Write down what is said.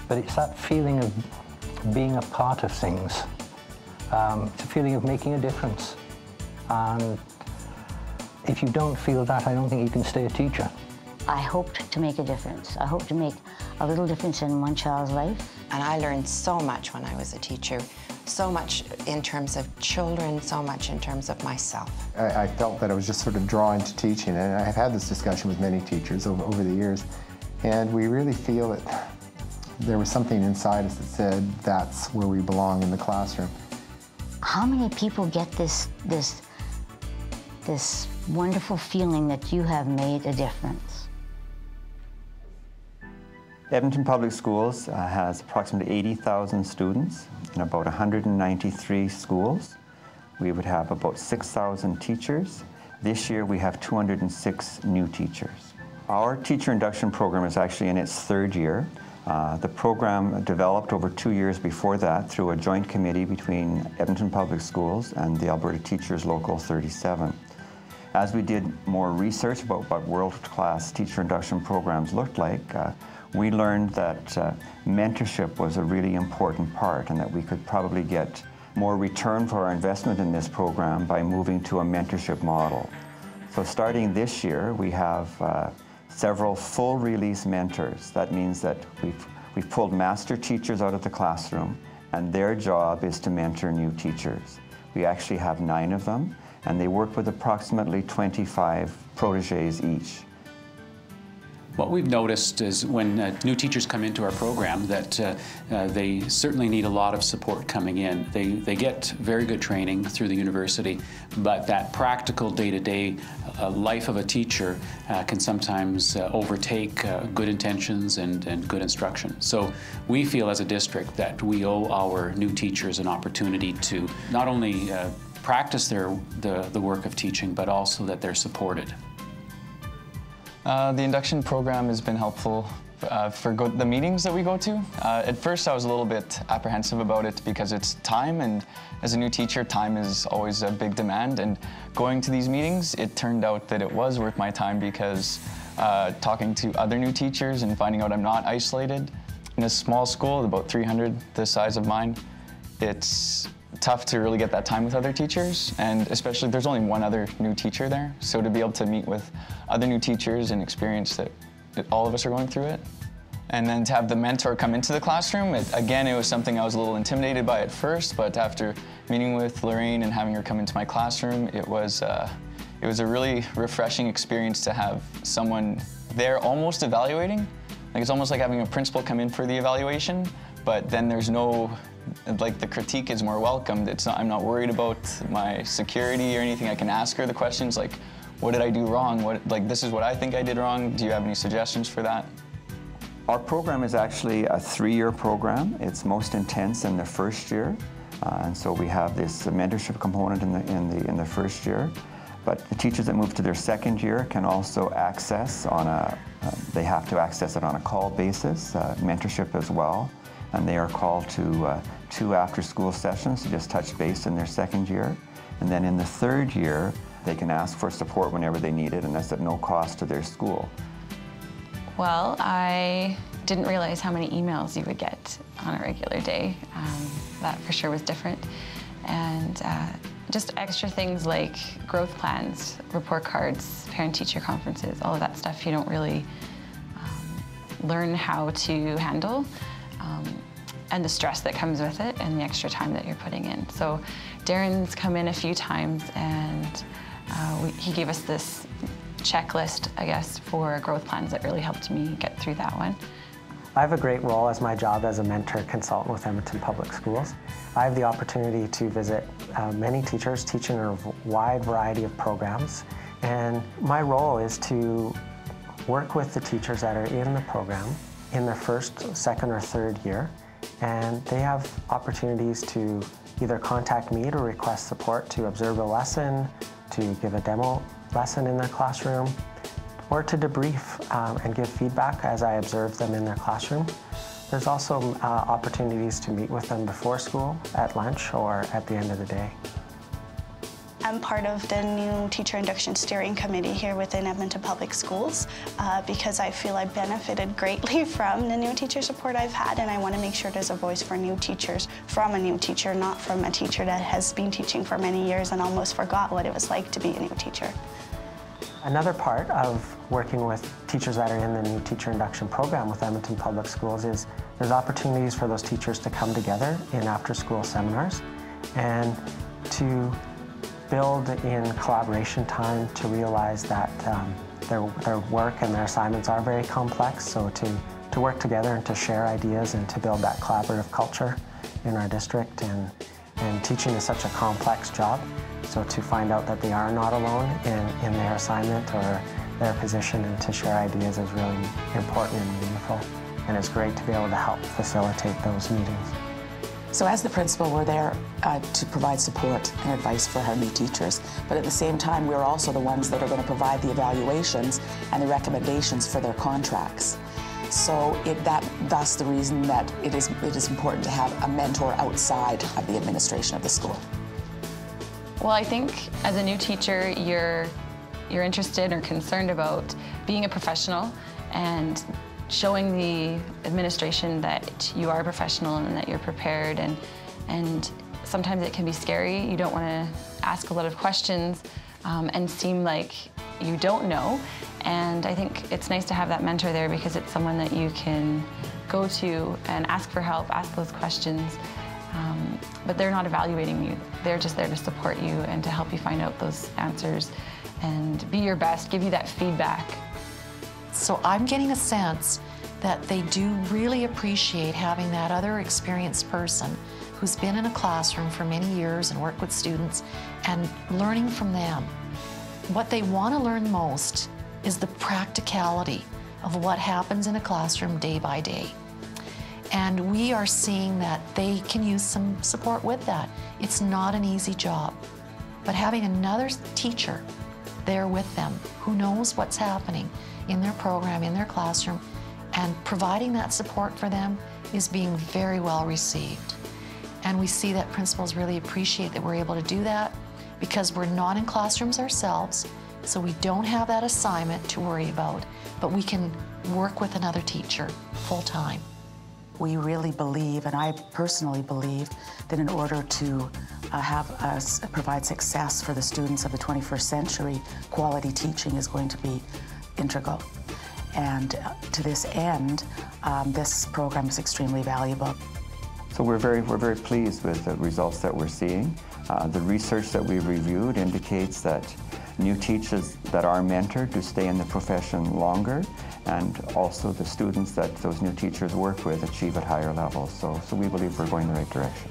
but it's that feeling of being a part of things. It's a feeling of making a difference. And if you don't feel that, I don't think you can stay a teacher. I hoped to make a difference. I hope to make a little difference in one child's life. And I learned so much when I was a teacher, so much in terms of children, so much in terms of myself. I felt that I was just sort of drawn to teaching, and I've had this discussion with many teachers over the years, and we really feel that there was something inside us that said that's where we belong in the classroom. How many people get this wonderful feeling that you have made a difference? Edmonton Public Schools has approximately 80,000 students in about 193 schools. We would have about 6,000 teachers. This year we have 206 new teachers. Our teacher induction program is actually in its third year. The program developed over 2 years before that through a joint committee between Edmonton Public Schools and the Alberta Teachers Local 37. As we did more research about what world-class teacher induction programs looked like, we learned that mentorship was a really important part and that we could probably get more return for our investment in this program by moving to a mentorship model. So starting this year, we have several full release mentors. That means that we've pulled master teachers out of the classroom, and their job is to mentor new teachers. We actually have 9 of them, and they work with approximately 25 proteges each. What we've noticed is when new teachers come into our program that they certainly need a lot of support coming in. They get very good training through the university, but that practical day-to-day life of a teacher can sometimes overtake good intentions and good instruction. So we feel as a district that we owe our new teachers an opportunity to not only practice the work of teaching, but also that they're supported. The induction program has been helpful for the meetings that we go to. At first I was a little bit apprehensive about it because it's time, and as a new teacher, time is always a big demand, and going to these meetings, it turned out that it was worth my time because talking to other new teachers and finding out I'm not isolated. In a small school, about 300 the size of mine, it's tough to really get that time with other teachers, and especially there's only one other new teacher there, so to be able to meet with other new teachers and experience that all of us are going through it. And then to have the mentor come into the classroom, again, it was something I was a little intimidated by at first, but after meeting with Lorraine and having her come into my classroom, it was a really refreshing experience to have someone there almost evaluating. Like, it's almost like having a principal come in for the evaluation, but then there's no, like, the critique is more welcomed. I'm not worried about my security or anything. I can ask her the questions like, what did I do wrong? This is what I think I did wrong. Do you have any suggestions for that? Our program is actually a 3-year program. It's most intense in the first year. And so we have this mentorship component in the first year. But the teachers that move to their second year can also access they have to access it on a call basis, mentorship as well. And they are called to 2 after-school sessions to just touch base in their second year. And then in the third year, they can ask for support whenever they need it, and that's at no cost to their school. Well, I didn't realize how many emails you would get on a regular day. That for sure was different. And just extra things like growth plans, report cards, parent-teacher conferences, all of that stuff you don't really learn how to handle. And the stress that comes with it and the extra time that you're putting in. So Darren's come in a few times, and he gave us this checklist, I guess, for growth plans that really helped me get through that one. I have a great role as my job as a mentor consultant with Edmonton Public Schools. I have the opportunity to visit many teachers teaching a wide variety of programs, and my role is to work with the teachers that are in the program in their first, second, or third year, and they have opportunities to either contact me to request support to observe a lesson, to give a demo lesson in their classroom, or to debrief and give feedback as I observe them in their classroom. There's also opportunities to meet with them before school, at lunch, or at the end of the day. I'm part of the new Teacher Induction Steering Committee here within Edmonton Public Schools because I feel I benefited greatly from the new teacher support I've had, and I want to make sure there's a voice for new teachers from a new teacher, not from a teacher that has been teaching for many years and almost forgot what it was like to be a new teacher. Another part of working with teachers that are in the new teacher induction program with Edmonton Public Schools is there's opportunities for those teachers to come together in after-school seminars and to build in collaboration time to realize that their work and their assignments are very complex, so to work together and to share ideas and to build that collaborative culture in our district. And teaching is such a complex job, so to find out that they are not alone in their assignment or their position and to share ideas is really important and meaningful. And it's great to be able to help facilitate those meetings. So as the principal, we're there to provide support and advice for our new teachers, but at the same time, we're also the ones that are going to provide the evaluations and the recommendations for their contracts. So that's the reason that it is important to have a mentor outside of the administration of the school. Well, I think as a new teacher, you're interested or concerned about being a professional and showing the administration that you are a professional and that you're prepared, and sometimes it can be scary. You don't want to ask a lot of questions and seem like you don't know. And I think it's nice to have that mentor there because it's someone that you can go to and ask for help, ask those questions. But they're not evaluating you. They're just there to support you and to help you find out those answers and be your best, give you that feedback. So I'm getting a sense that they do really appreciate having that other experienced person who's been in a classroom for many years and worked with students and learning from them. What they want to learn most is the practicality of what happens in a classroom day by day. And we are seeing that they can use some support with that. It's not an easy job, but having another teacher there with them who knows what's happening in their program, in their classroom, and providing that support for them is being very well received. And we see that principals really appreciate that we're able to do that because we're not in classrooms ourselves, so we don't have that assignment to worry about, but we can work with another teacher full-time. We really believe, and I personally believe, that in order to provide success for the students of the 21st century, quality teaching is going to be integral. And to this end, this program is extremely valuable. So we're very pleased with the results that we're seeing. The research that we've reviewed indicates that new teachers that are mentored do stay in the profession longer, and also the students that those new teachers work with achieve at higher levels. So we believe we're going in the right direction.